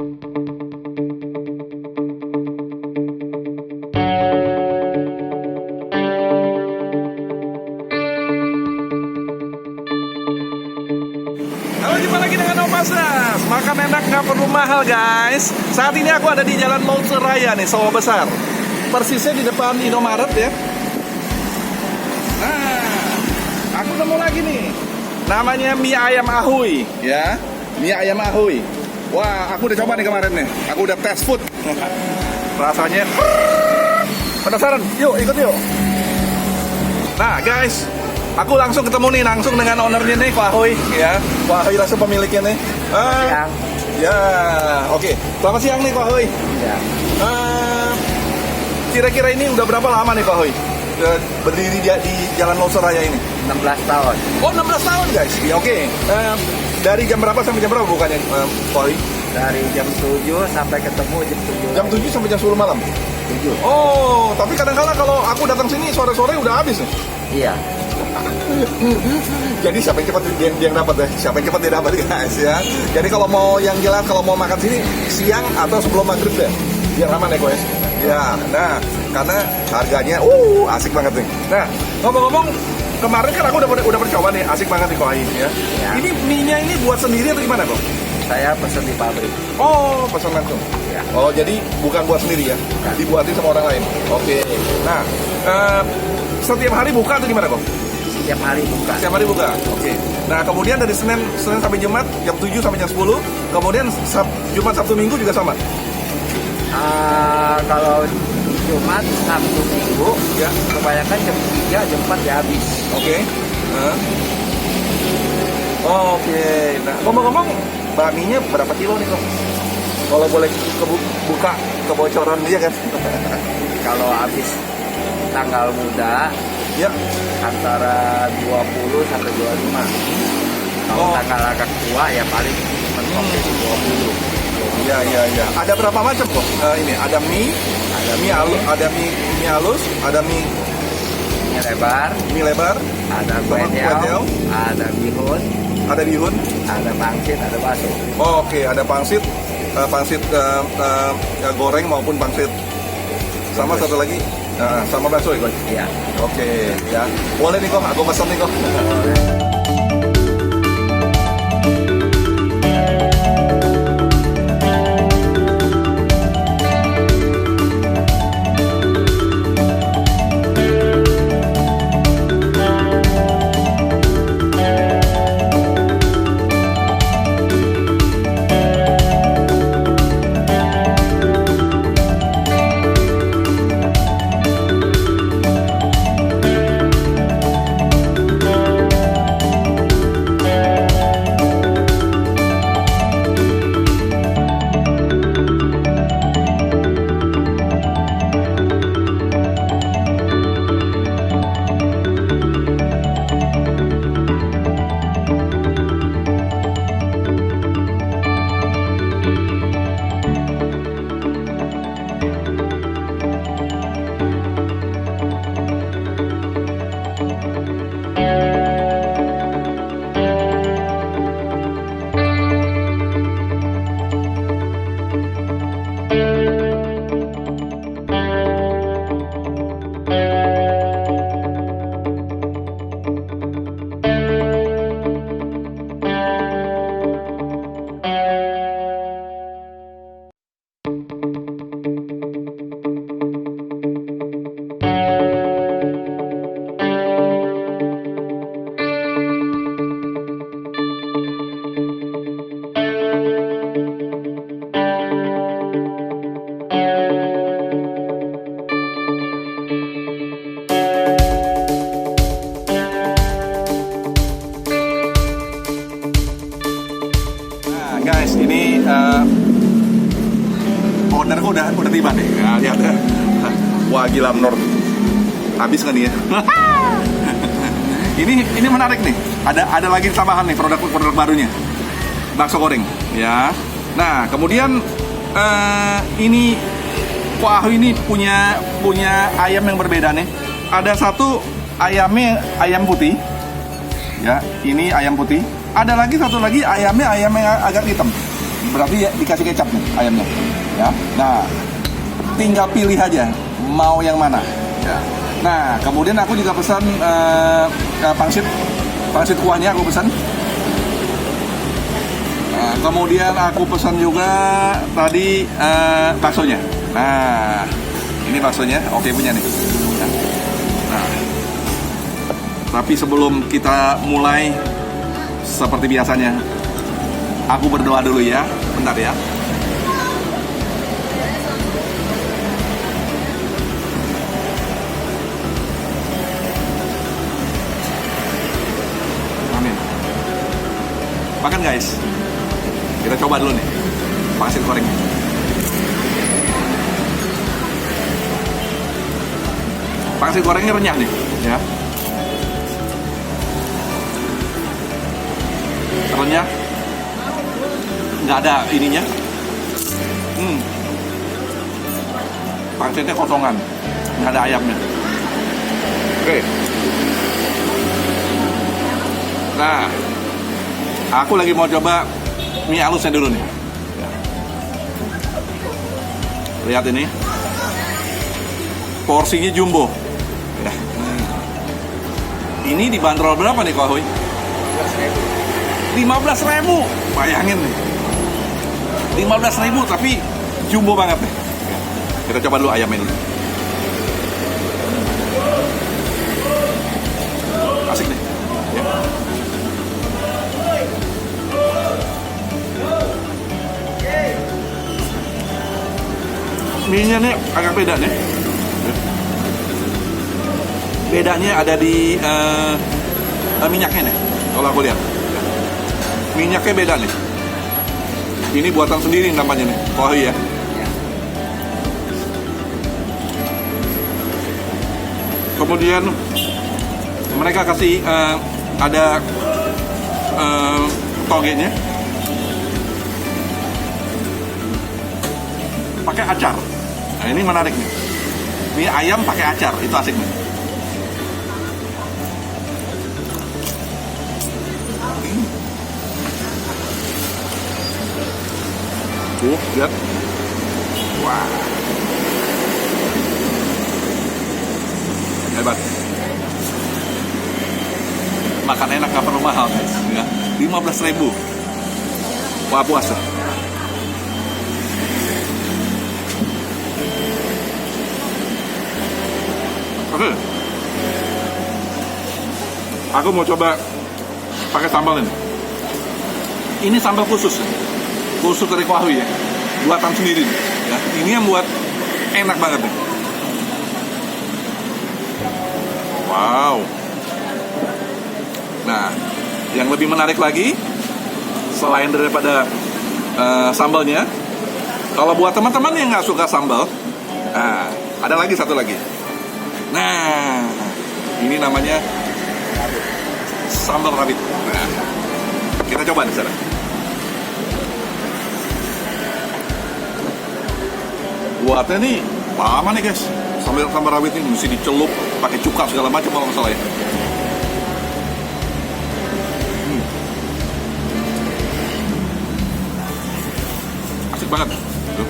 Halo, jumpa lagi dengan Om Masras. Makan enak nggak perlu mahal, guys. Saat ini aku ada di Jalan Leuser Raya nih, Sawah Besar. Persisnya di depan Indomaret ya. Nah, aku nemu lagi nih. Namanya mie ayam Ahoy ya. Mie ayam Ahoy. Wah, aku udah coba nih kemarin nih. Aku udah test food. Rasanya penasaran? Yuk, ikut yuk. Nah, guys, aku langsung ketemu nih langsung dengan ownernya nih, Pak Ahoy ya. Pak Ahoy langsung pemiliknya nih. Siang. Ya, oke. Selamat siang nih, Pak Ahoy. Ya. Kira-kira ini udah berapa lama nih, Pak Ahoy berdiri di Jalan Leuser Raya ini? 16 tahun. Oh, 16 tahun, guys. Ya, oke. Dari jam berapa sampai jam berapa bukannya, Pak Ahoy? Dari jam 7 sampai ketemu jam 7. Jam 7 sampai jam 10 malam. 7. Oh, tapi kadang-kala kalau aku datang sini sore-sore udah habis nih. Iya. Jadi siapa yang cepat dia yang dapat ya? Siapa yang cepat dia dapat, guys ya. Jadi kalau mau yang jelas kalau mau makan sini siang atau sebelum maghrib deh, biar aman ya, guys. Ya, nah karena harganya asik banget nih. Nah, ngomong-ngomong kemarin kan aku udah percoba nih, asik banget nih kok ya. Ya. Ini mie-nya ini buat sendiri atau gimana kok? Saya pesen di pabrik. Oh, pesan langsung. Ya. Oh, jadi bukan buat sendiri ya? Bukan. Dibuatin sama orang lain. Oke. Nah, setiap hari buka atau gimana kok? Setiap hari buka. Setiap hari buka. Oke. Nah, kemudian dari Senin sampai Jumat jam 7 sampai jam 10. Kemudian Jumat, Sabtu, Minggu juga sama. Kalau Jumat, Sabtu, Minggu, Ya. kebanyakan jam 3, jam 4 ya habis. Oke. Oke. Nah, ngomong-ngomong, bakminya berapa kilo nih kok? Kalau boleh buka kebocoran dia kan? Kalau habis tanggal muda, Ya. antara 20 sampai 25. Kalau Oh. tanggal agak tua ya paling mentok itu 20. Iya, iya, iya. Ada berapa macam kok? Ini ada mie, Ada mie halus, ada mie halus, ada mie lebar, lebar, ada kue tiaw, kuetiao, ada bihun, ada bihun. ada pangsit, ada bakso. Oke, ada pangsit, goreng maupun pangsit. Sama satu lagi, sama bakso ya, Koy? Iya. Oke, ya. Boleh nih kok, aku pesan nih kok. Guys, ini ownerku udah tiba nih. Nah, lihat ya. Wah, gila menurut. Habis kan dia? Ini menarik nih. Ada lagi tambahan nih produk barunya. Bakso goreng, ya. Nah, kemudian ini Pak Ahoy ini punya ayam yang berbeda nih. Ada satu ayamnya ayam putih. Ya, ini ayam putih. Ada lagi satu lagi ayamnya ayam yang agak hitam. berarti ya dikasih kecap nih ayamnya. Ya. Nah, tinggal pilih aja mau yang mana. Ya. Nah, kemudian aku juga pesan pangsit kuahnya aku pesan. Nah, kemudian aku pesan juga tadi baksonya. Nah, ini baksonya, oke punya nih. Nah, tapi sebelum kita mulai seperti biasanya, aku berdoa dulu ya, bentar ya. Amin. Makan guys. Kita coba dulu nih pangsit gorengnya. Pangsit gorengnya renyah nih, ya. Renyah, nggak ada ininya. Pangsitnya kosongan, nggak ada ayamnya. Oke. Nah, aku lagi mau coba mie halusnya dulu nih. Lihat ini, porsinya jumbo. Ya. Ini dibanderol berapa nih Kohoy? 15.000. Bayangin nih. 15.000 tapi jumbo banget nih. Kita coba dulu ayamnya dulu. Asik nih. Ya. Mie-nya nih agak beda nih. Bedanya ada di minyaknya nih. Kalau aku lihat, minyaknya beda nih. Ini buatan sendiri namanya nih. Oh iya. Kemudian mereka kasih ada togenya. Pakai acar. Nah, ini menarik nih. Mie ayam pakai acar, itu asik nih. Lihat. Wah. Hebat. Makan enak gak perlu mahal, guys. Ya. 15.000. Wah, puasa. Oke. Aku mau coba pakai sambal ini. Ini sambal khusus dari Kohoy ya, buatan sendiri ya. Ini yang buat enak banget nih. Wow. Nah, yang lebih menarik lagi selain daripada sambalnya, kalau buat teman-teman yang nggak suka sambal, nah, ada lagi satu lagi. Nah, ini namanya sambal rawit. Nah, kita coba di sana. Buatnya nih lama nih guys. Sambal rawit ini mesti dicelup, pakai cuka segala macam kalau nggak salah ya. Asik banget. Tuh.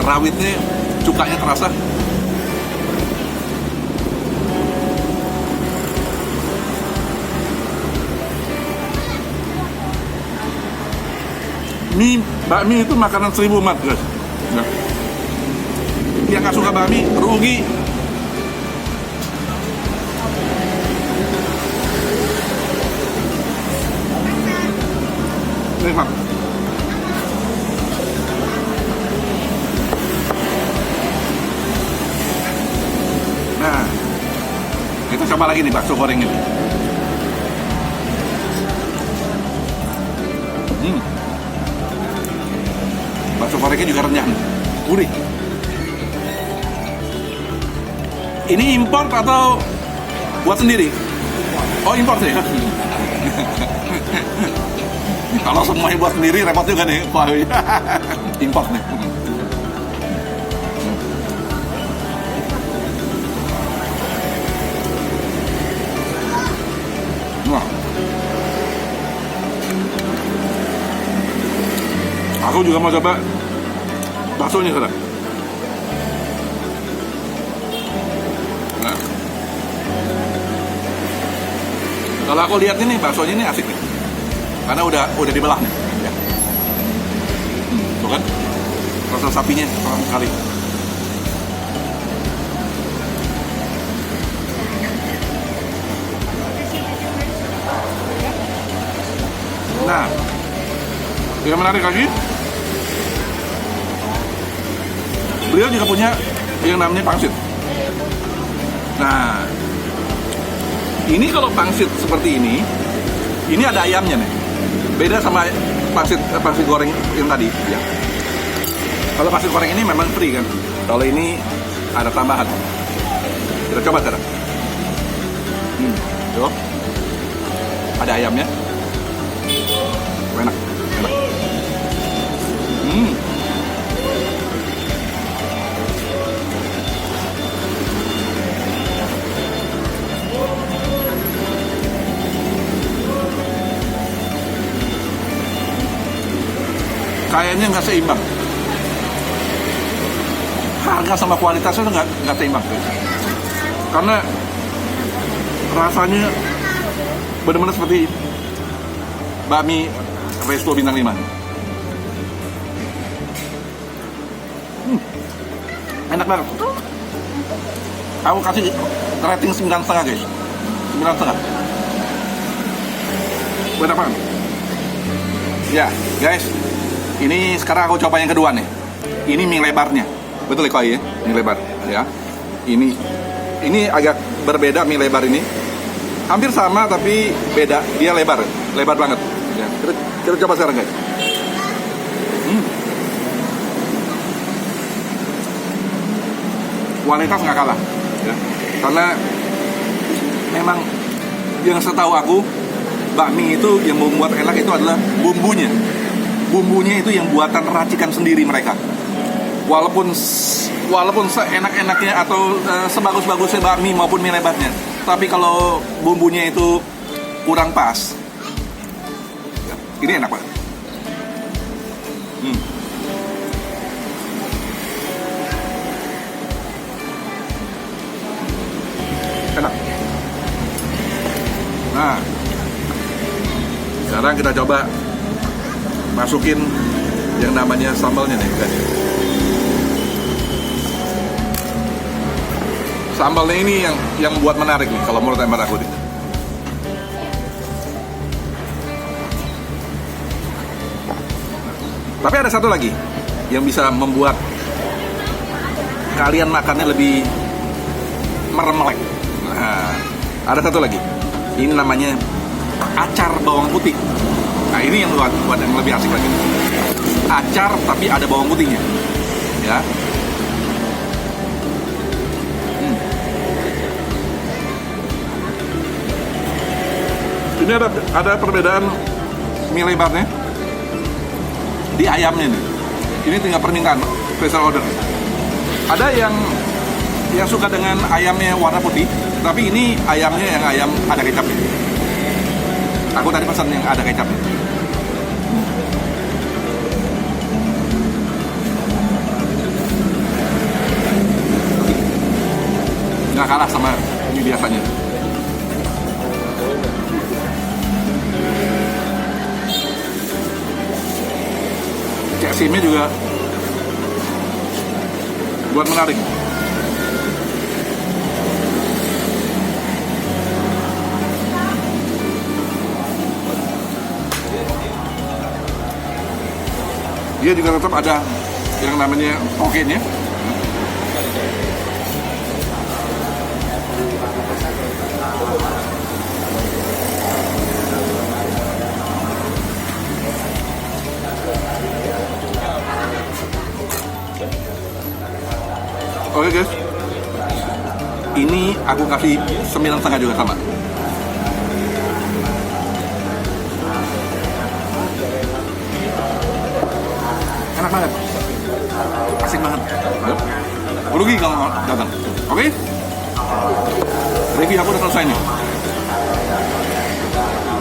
Rawitnya, cukanya terasa. Bakmi itu makanan 1000 umat guys. Nah. Yang nggak suka bakmi rugi. Nikmat. Nah, kita coba lagi nih bakso goreng ini. Bakso gorengnya juga renyah, gurih. Ini import atau buat sendiri? Oh, import ya. Kalau semuanya buat sendiri repot juga nih. Import nih. Wah. Aku juga mau coba baksonya sekarang. Nah, kalau aku lihat ini baksonya ini asik nih, karena udah dibelah nih. Ya. Tuh kan, rasa sapinya enak sekali. Nah, yang menarik lagi, beliau juga punya yang namanya pangsit. Nah, ini kalau pangsit seperti ini ada ayamnya nih. Beda sama pangsit goreng yang tadi. Ya. Kalau pangsit goreng ini memang free kan. Kalau ini ada tambahan. Kita coba sekarang. Tuh, ada ayamnya. Enak. Kayaknya nggak seimbang. Harga sama kualitasnya tuh nggak seimbang. Karena rasanya benar-benar seperti bakmi resto bintang 5. Enak banget. Aku kasih rating 9,5 guys. 9,5. Enak banget. Ya guys, ini sekarang aku coba yang kedua nih. Ini mie lebarnya. Betul ya kok ya? Mie lebar ya. Ini agak berbeda mie lebar ini. Hampir sama tapi beda. Dia lebar banget. Ya, kita coba sekarang guys. Kualitas nggak kalah ya. Karena memang yang setahu aku bakmi itu yang membuat enak itu adalah bumbunya itu yang buatan racikan sendiri mereka. Walaupun seenak-enaknya atau sebagus-bagusnya bakmi maupun mie lebarnya, tapi kalau bumbunya itu kurang pas, ini enak banget. Enak. Nah, sekarang kita coba masukin yang namanya sambalnya nih guys. Sambalnya ini yang buat menarik nih kalau menurut hemat aku nih. Tapi ada satu lagi yang bisa membuat kalian makannya lebih meremelek. Nah, ada satu lagi. Ini namanya acar bawang putih. Nah, ini yang buat yang lebih asik lagi. Acar tapi ada bawang putihnya. Ya. Ini ada perbedaan mie lebarnya di ayamnya nih. Ini tinggal permintaan, special order. Ada yang suka dengan ayamnya warna putih, tapi ini ayamnya yang ayam ada kecapnya. Aku tadi pesan yang ada kecapnya. Nggak kalah sama ini biasanya. Simnya juga buat menarik. Dia juga tetap ada yang namanya togennya. Oke guys, ini aku kasih 9,5 juga sama. Enak banget, asik banget. Rugi kalau datang. Oke, review aku udah selesai nih.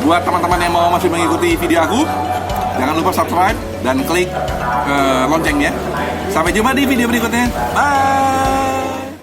Buat teman-teman yang mau masih mengikuti video aku, Jangan lupa subscribe dan klik loncengnya. Sampai jumpa di video berikutnya. Bye.